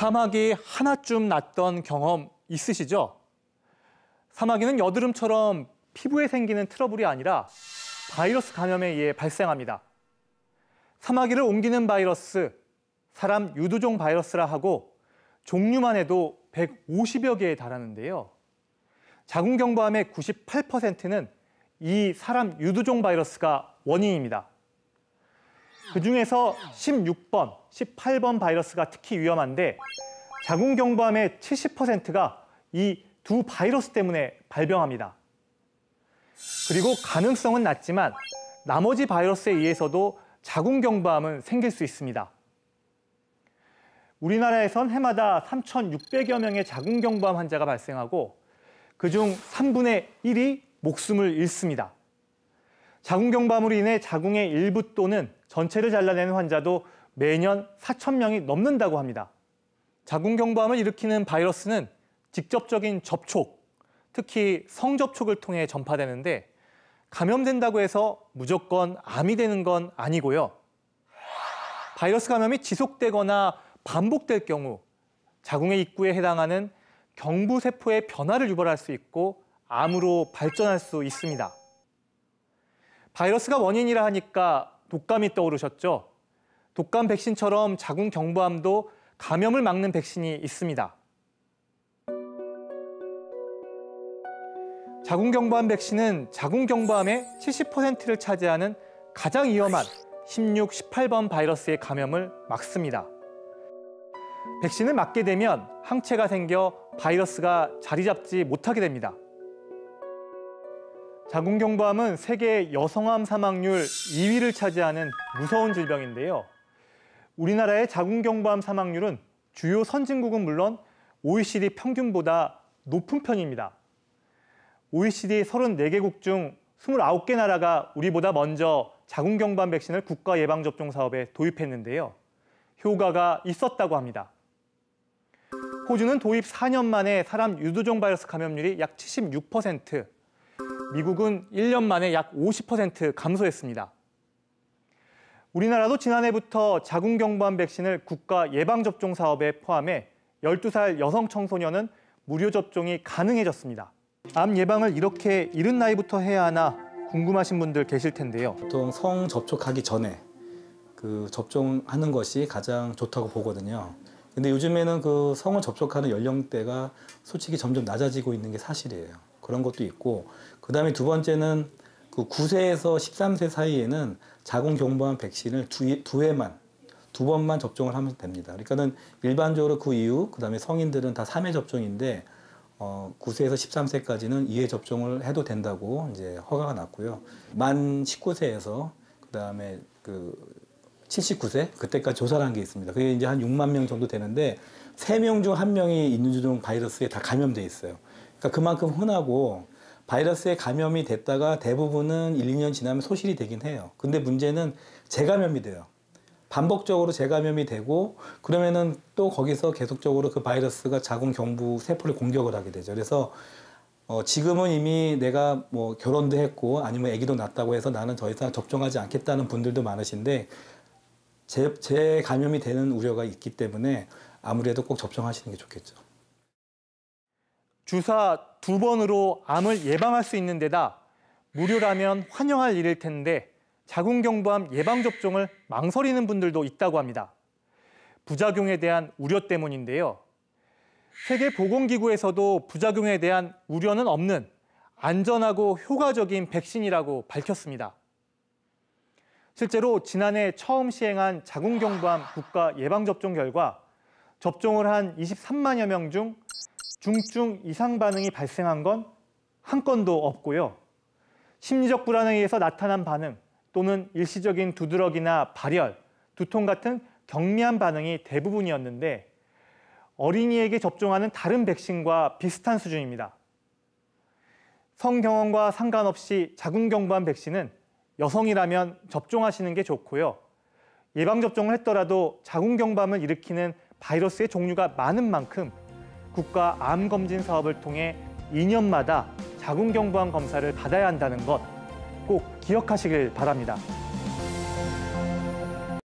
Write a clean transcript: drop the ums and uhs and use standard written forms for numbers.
사마귀 하나쯤 났던 경험 있으시죠? 사마귀는 여드름처럼 피부에 생기는 트러블이 아니라 바이러스 감염에 의해 발생합니다. 사마귀를 옮기는 바이러스, 사람 유두종 바이러스라 하고 종류만 해도 150여 개에 달하는데요. 자궁경부암의 98%는 이 사람 유두종 바이러스가 원인입니다. 그중에서 16번, 18번 바이러스가 특히 위험한데 자궁경부암의 70%가 이 두 바이러스 때문에 발병합니다. 그리고 가능성은 낮지만 나머지 바이러스에 의해서도 자궁경부암은 생길 수 있습니다. 우리나라에선 해마다 3,600여 명의 자궁경부암 환자가 발생하고 그중 3분의 1이 목숨을 잃습니다. 자궁경부암으로 인해 자궁의 일부 또는 전체를 잘라내는 환자도 매년 4,000명이 넘는다고 합니다. 자궁경부암을 일으키는 바이러스는 직접적인 접촉, 특히 성접촉을 통해 전파되는데 감염된다고 해서 무조건 암이 되는 건 아니고요. 바이러스 감염이 지속되거나 반복될 경우 자궁의 입구에 해당하는 경부세포의 변화를 유발할 수 있고 암으로 발전할 수 있습니다. 바이러스가 원인이라 하니까 독감이 떠오르셨죠? 독감 백신처럼 자궁경부암도 감염을 막는 백신이 있습니다. 자궁경부암 백신은 자궁경부암의 70%를 차지하는 가장 위험한 16, 18번 바이러스의 감염을 막습니다. 백신을 맞게 되면 항체가 생겨 바이러스가 자리 잡지 못하게 됩니다. 자궁경부암은 세계 여성암 사망률 2위를 차지하는 무서운 질병인데요. 우리나라의 자궁경부암 사망률은 주요 선진국은 물론 OECD 평균보다 높은 편입니다. OECD 34개국 중 29개 나라가 우리보다 먼저 자궁경부암 백신을 국가 예방접종 사업에 도입했는데요. 효과가 있었다고 합니다. 호주는 도입 4년 만에 사람 유두종 바이러스 감염률이 약 76%, 미국은 1년 만에 약 50% 감소했습니다. 우리나라도 지난해부터 자궁경부암 백신을 국가 예방접종 사업에 포함해 12살 여성 청소년은 무료 접종이 가능해졌습니다. 암 예방을 이렇게 이른 나이부터 해야 하나 궁금하신 분들 계실 텐데요. 보통 성 접촉하기 전에 그 접종하는 것이 가장 좋다고 보거든요. 근데 요즘에는 그 성을 접촉하는 연령대가 솔직히 점점 낮아지고 있는 게 사실이에요. 그런 것도 있고, 그다음에 두 번째는 그 9세에서 13세 사이에는 자궁경부암 백신을 두 번만 접종을 하면 됩니다. 그러니까는 일반적으로 그 이후 그다음에 성인들은 다 3회 접종인데 9세에서 13세까지는 2회 접종을 해도 된다고 이제 허가가 났고요. 만 19세에서 그다음에 그 79세 그때까지 조사를 한 게 있습니다. 그게 이제 한 6만 명 정도 되는데 3명 중 1명이 인유두종 바이러스에 다 감염돼 있어요. 그러니까 그만큼 흔하고 바이러스에 감염이 됐다가 대부분은 1, 2년 지나면 소실이 되긴 해요. 근데 문제는 재감염이 돼요. 반복적으로 재감염이 되고 그러면은 또 거기서 계속적으로 그 바이러스가 자궁경부 세포를 공격을 하게 되죠. 그래서 지금은 이미 내가 뭐 결혼도 했고 아니면 아기도 낳았다고 해서 나는 더 이상 접종하지 않겠다는 분들도 많으신데 재감염이 되는 우려가 있기 때문에 아무래도 꼭 접종하시는 게 좋겠죠. 주사 2번으로 암을 예방할 수 있는 데다 무료라면 환영할 일일 텐데 자궁경부암 예방접종을 망설이는 분들도 있다고 합니다. 부작용에 대한 우려 때문인데요. 세계보건기구에서도 부작용에 대한 우려는 없는 안전하고 효과적인 백신이라고 밝혔습니다. 실제로 지난해 처음 시행한 자궁경부암 국가 예방접종 결과 접종을 한 23만여 명 중 중증 이상 반응이 발생한 건 한 건도 없고요. 심리적 불안에 의해서 나타난 반응 또는 일시적인 두드러기나 발열, 두통 같은 경미한 반응이 대부분이었는데 어린이에게 접종하는 다른 백신과 비슷한 수준입니다. 성경험과 상관없이 자궁경부암 백신은 여성이라면 접종하시는 게 좋고요. 예방접종을 했더라도 자궁경부암을 일으키는 바이러스의 종류가 많은 만큼 국가 암검진 사업을 통해 2년마다 자궁경부암 검사를 받아야 한다는 것 꼭 기억하시길 바랍니다.